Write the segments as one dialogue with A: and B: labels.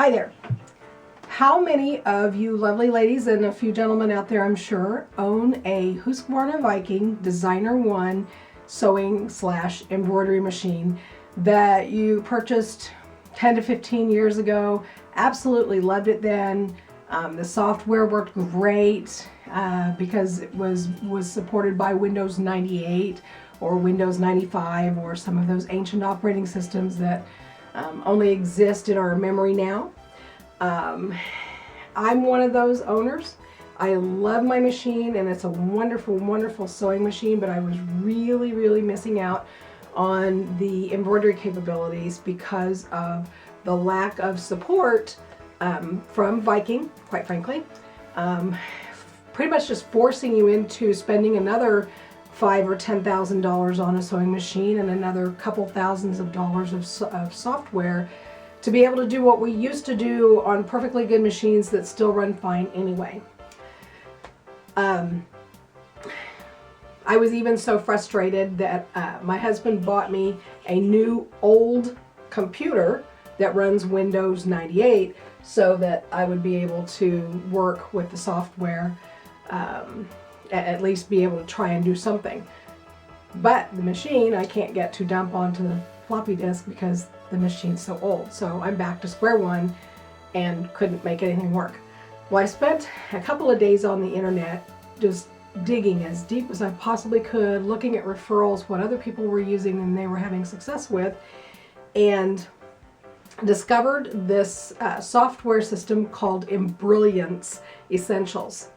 A: Hi there. How many of you lovely ladies and a few gentlemen out there, I'm sure, own a Husqvarna Viking Designer 1 sewing / embroidery machine that you purchased 10 to 15 years ago? Absolutely loved it then. The software worked great because it was supported by Windows 98 or Windows 95 or some of those ancient operating systems that only exist in our memory now. I'm one of those owners. I love my machine and it's a wonderful, wonderful sewing machine, but I was really missing out on the embroidery capabilities because of the lack of support from Viking, quite frankly. Pretty much just forcing you into spending another $5,000 or $10,000 on a sewing machine and another couple thousands of dollars of software to be able to do what we used to do on perfectly good machines that still run fine anyway. I was even so frustrated that my husband bought me a new old computer that runs Windows 98 so that I would be able to work with the software, at least be able to try and do something. But the machine I can't get to dump onto the floppy disk because the machine's so old. So I'm back to square one and couldn't make anything work. Well, I spent a couple of days on the internet just digging as deep as I possibly could, looking at referrals, what other people were using and they were having success with, and discovered this software system called Embrilliance Essentials.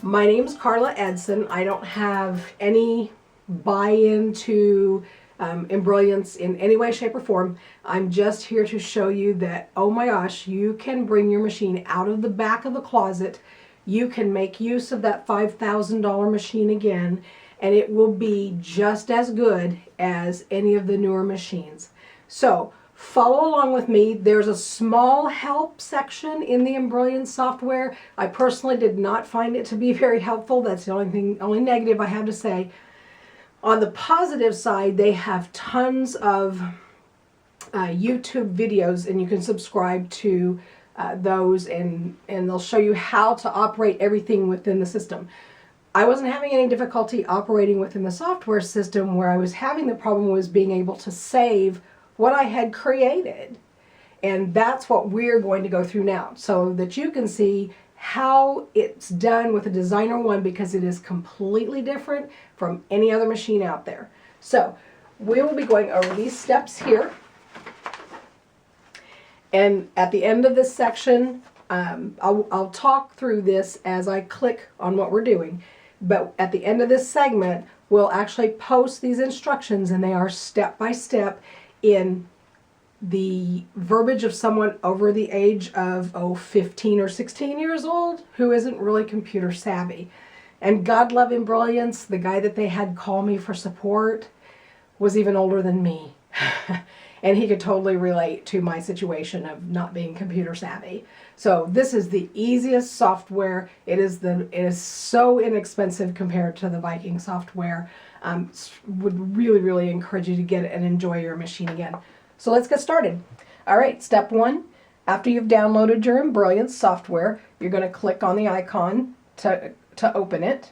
A: My name's Karla Edson. I don't have any buy-in to Embrilliance in any way, shape, or form. I'm just here to show you that, oh my gosh, you can bring your machine out of the back of the closet. You can make use of that $5,000 machine again, and it will be just as good as any of the newer machines. So follow along with me. There's a small help section in the Embrilliance software. I personally did not find it to be very helpful. That's the only negative I have to say. On the positive side, they have tons of YouTube videos, and you can subscribe to those, and they'll show you how to operate everything within the system. I wasn't having any difficulty operating within the software system. Where I was having the problem was being able to save what I had created. And that's what we're going to go through now, so that you can see how it's done with a Designer 1, because it is completely different from any other machine out there. So we will be going over these steps here. And at the end of this section, I'll talk through this as I click on what we're doing. But at the end of this segment, we'll actually post these instructions, and they are step by step in the verbiage of someone over the age of 15 or 16 years old who isn't really computer savvy. And God love Embrilliance, the guy that they had call me for support was even older than me. And he could totally relate to my situation of not being computer savvy. So this is the easiest software. It is so inexpensive compared to the Viking software. Would really encourage you to get it and enjoy your machine again. So let's get started. All right, step one, after you've downloaded your Embrilliance software, you're going to click on the icon to open it.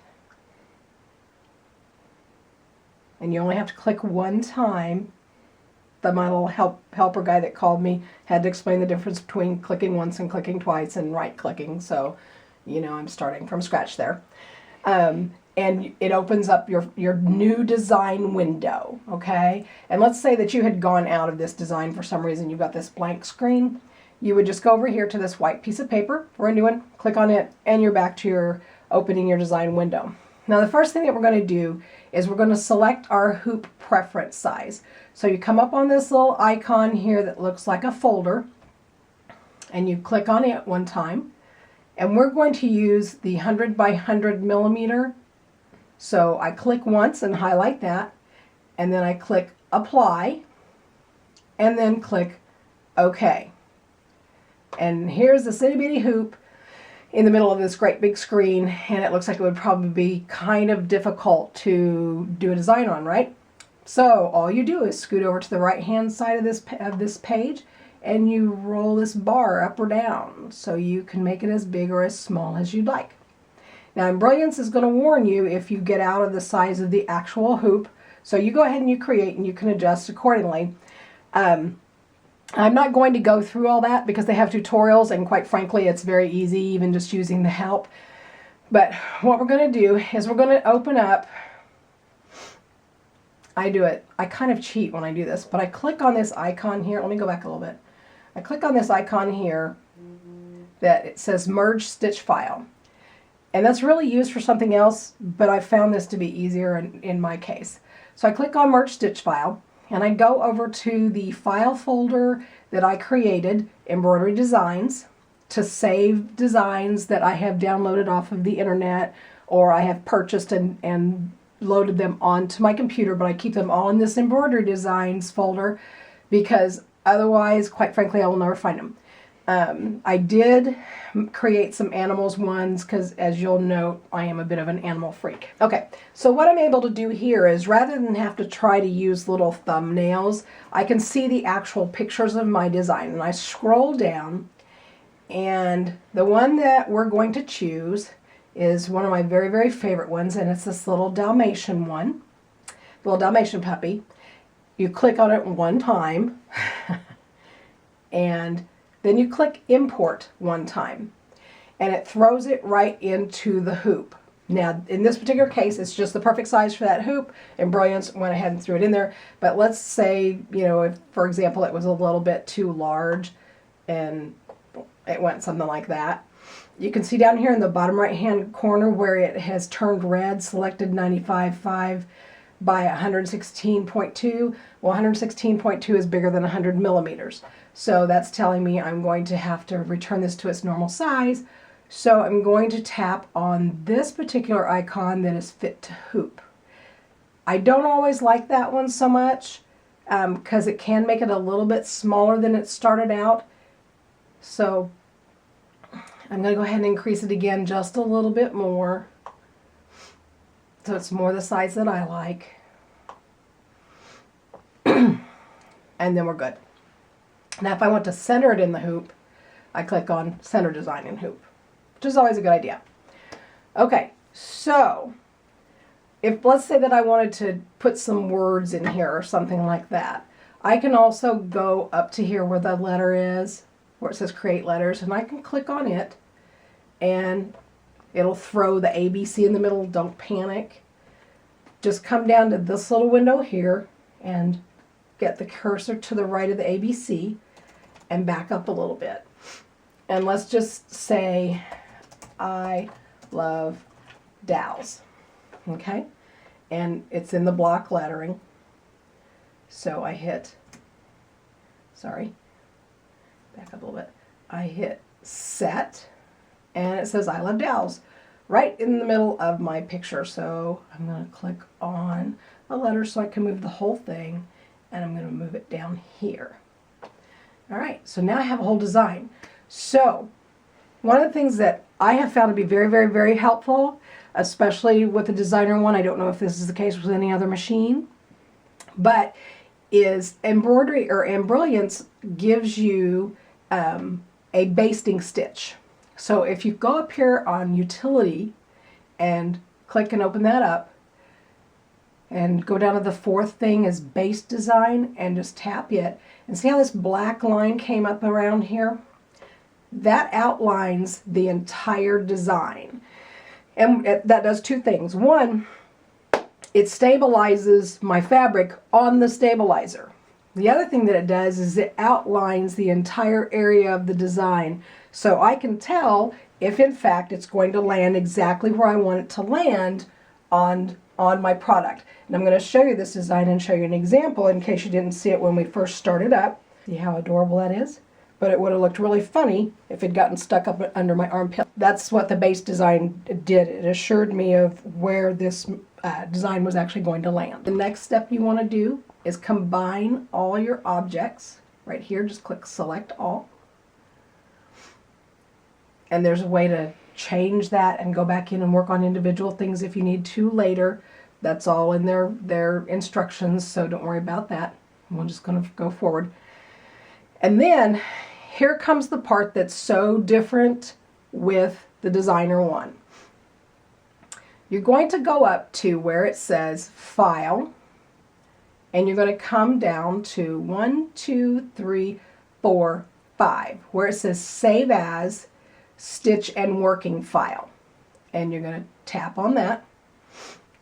A: And you only have to click one time. My little helper guy that called me had to explain the difference between clicking once and clicking twice and right-clicking. So, you know, I'm starting from scratch there. And it opens up your new design window, okay? And let's say that you had gone out of this design for some reason. You've got this blank screen. You would just go over here to this white piece of paper or a new one, click on it, and you're back to opening your design window. Now the first thing that we're going to do is we're going to select our hoop preference size. So you come up on this little icon here that looks like a folder, and you click on it one time, and we're going to use the 100 by 100 millimeter. So I click once and highlight that, and then I click apply, and then click OK. And here's the itty bitty hoop in the middle of this great big screen, and it looks like it would probably be kind of difficult to do a design on, right? So all you do is scoot over to the right hand side of this page, and you roll this bar up or down so you can make it as big or as small as you'd like. Now, Embrilliance is going to warn you if you get out of the size of the actual hoop, so you go ahead and you create and you can adjust accordingly. I'm not going to go through all that because they have tutorials, and quite frankly it's very easy even just using the help. But what we're going to do is we're going to open up. I kind of cheat when I do this, but I click on this icon here. Let me go back a little bit. I click on this icon here that it says merge stitch file. And that's really used for something else, but I found this to be easier in my case. So I click on merge stitch file, and I go over to the file folder that I created, embroidery designs, to save designs that I have downloaded off of the internet or I have purchased and loaded them onto my computer, but I keep them all in this embroidery designs folder because otherwise, quite frankly, I will never find them. I did create some animals ones because, as you'll note, I am a bit of an animal freak. Okay, so what I'm able to do here is rather than have to try to use little thumbnails, I can see the actual pictures of my design. And I scroll down, and the one that we're going to choose is one of my very, very favorite ones, and it's this little Dalmatian one, little Dalmatian puppy. You click on it one time, and then you click import one time, and it throws it right into the hoop. Now, in this particular case, it's just the perfect size for that hoop, and Embrilliance went ahead and threw it in there. But let's say, you know, if, for example, it was a little bit too large, and it went something like that. You can see down here in the bottom right-hand corner where it has turned red, selected 95.5 by 116.2. Well, 116.2 is bigger than 100 millimeters. So that's telling me I'm going to have to return this to its normal size. So I'm going to tap on this particular icon that is fit to hoop. I don't always like that one so much because it can make it a little bit smaller than it started out. So I'm going to go ahead and increase it again just a little bit more so it's more the size that I like. And then we're good. Now if I want to center it in the hoop, I click on Center Design in Hoop, which is always a good idea. Okay, so if let's say that I wanted to put some words in here or something like that, I can also go up to here where the letter is, where it says Create Letters, and I can click on it, and it'll throw the ABC in the middle. Don't panic. Just come down to this little window here and get the cursor to the right of the ABC and back up a little bit. And let's just say, I love Dals. Okay? And it's in the block lettering. So I hit, sorry, back up a little bit. I hit set, and it says I love Dals right in the middle of my picture. So I'm going to click on a letter so I can move the whole thing, and I'm going to move it down here. All right, so now I have a whole design. So one of the things that I have found to be very, very, very helpful, especially with the designer one, I don't know if this is the case with any other machine, but is embroidery or Embrilliance gives you a basting stitch. So if you go up here on Utility and click and open that up, and go down to the fourth thing is Base Design, and just tap it, and see how this black line came up around here? That outlines the entire design. And that does two things. One, it stabilizes my fabric on the stabilizer. The other thing that it does is it outlines the entire area of the design, so I can tell if in fact it's going to land exactly where I want it to land on my product. And I'm going to show you this design and show you an example in case you didn't see it when we first started up. See how adorable that is? But it would have looked really funny if it had gotten stuck up under my armpit. That's what the base design did. It assured me of where this design was actually going to land. The next step you want to do is combine all your objects. Right here, just click Select All. And there's a way to change that and go back in and work on individual things if you need to later. That's all in their instructions, so don't worry about that. We're just going to go forward. And then here comes the part that's so different with the Designer One. You're going to go up to where it says File, and you're going to come down to 1, 2, 3, 4, 5, where it says Save As, Stitch and Working File. And you're going to tap on that,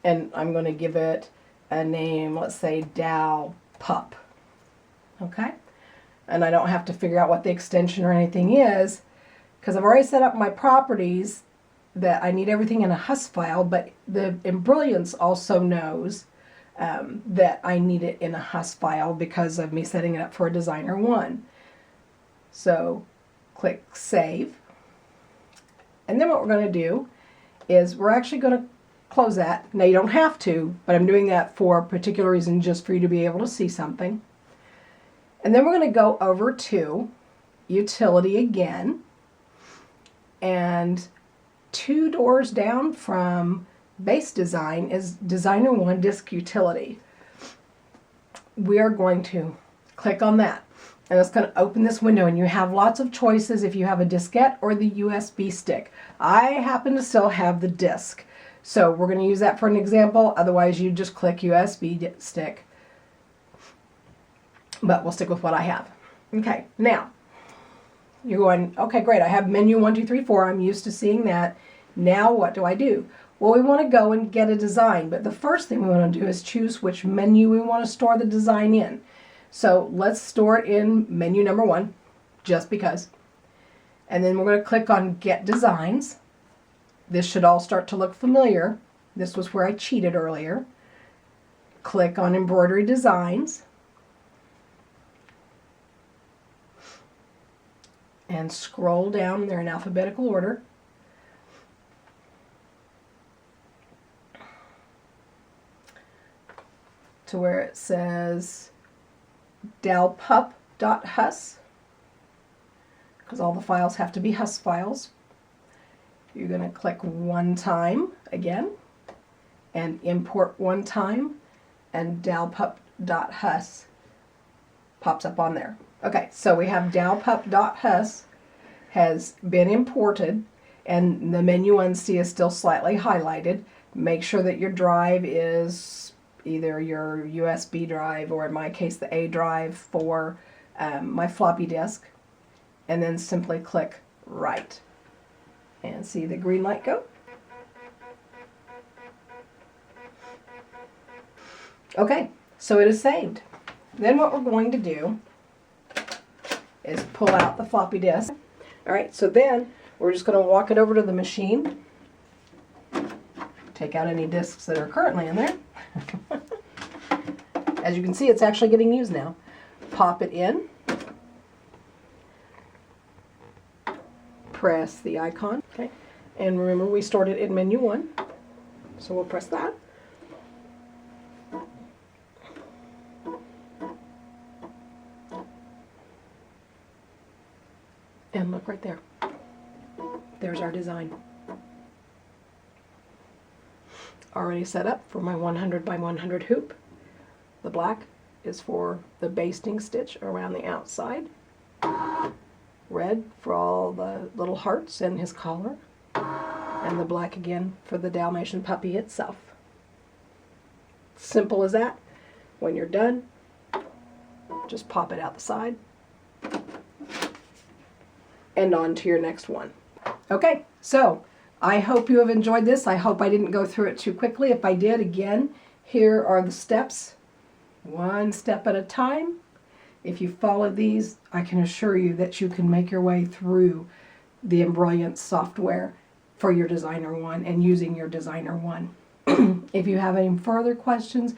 A: and I'm going to give it a name, let's say Dal Pup. Okay? And I don't have to figure out what the extension or anything is, because I've already set up my properties that I need everything in a Hus file, but the Embrilliance also knows that I need it in a Hus file because of me setting it up for a Designer One. So click Save. And then what we're going to do is we're actually going to close that. Now you don't have to, but I'm doing that for a particular reason, just for you to be able to see something. And then we're going to go over to Utility again, and 2 doors down from Base Design is Designer One Disk Utility. We are going to click on that, and it's going to open this window, and you have lots of choices if you have a diskette or the USB stick. I happen to still have the disk, so we're going to use that for an example. Otherwise you just click USB stick, but we'll stick with what I have. Okay, now you're going, okay, great, I have menu 1, 2, 3, 4. I'm used to seeing that. Now what do I do? Well, we want to go and get a design, but the first thing we want to do is choose which menu we want to store the design in. So let's store it in menu number 1, just because. And then we're going to click on Get Designs. This should all start to look familiar. This was where I cheated earlier. Click on Embroidery Designs. And scroll down. They're in alphabetical order. To where it says dalpup.hus, because all the files have to be Hus files. You're going to click one time again and import one time, and dalpup.hus pops up on there. Okay, so we have dalpup.hus has been imported, and the menu unsee is still slightly highlighted. Make sure that your drive is either your USB drive, or in my case the A drive for my floppy disk, and then simply click Write. And see the green light go? Okay, so it is saved. Then what we're going to do is pull out the floppy disk. Alright, so then we're just going to walk it over to the machine, take out any disks that are currently in there. As you can see, it's actually getting used now. Pop it in, press the icon, okay, and remember we stored it in menu 1, so we'll press that. And look right there. There's our design. Already set up for my 100 by 100 hoop. The black is for the basting stitch around the outside. Red for all the little hearts and his collar. And the black again for the Dalmatian puppy itself. Simple as that. When you're done, just pop it out the side. And on to your next one. Okay, so I hope you have enjoyed this. I hope I didn't go through it too quickly. If I did, again, here are the steps. One step at a time. If you follow these, I can assure you that you can make your way through the Embrilliance software for your Designer One and using your Designer One. If you have any further questions,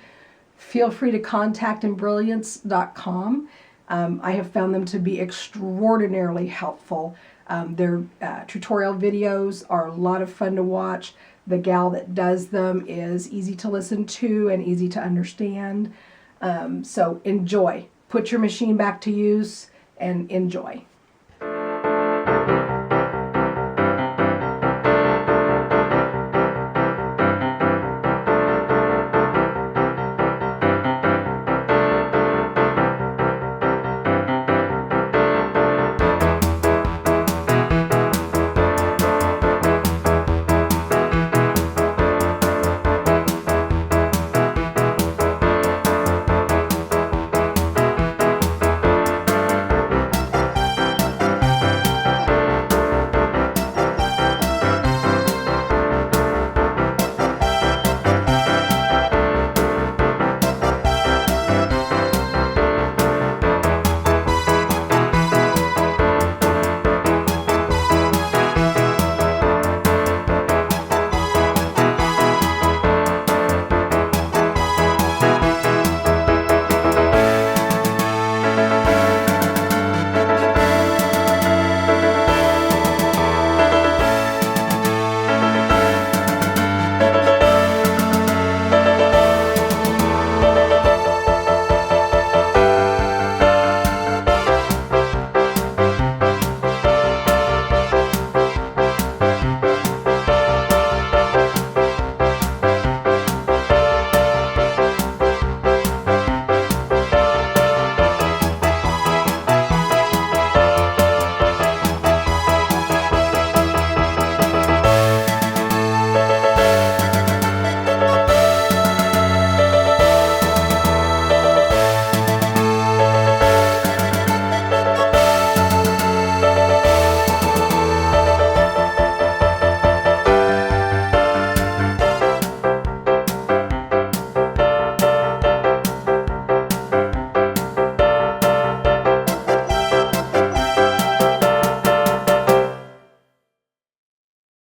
A: feel free to contact Embrilliance.com. I have found them to be extraordinarily helpful. Their tutorial videos are a lot of fun to watch. The gal that does them is easy to listen to and easy to understand. So enjoy. Put your machine back to use and enjoy.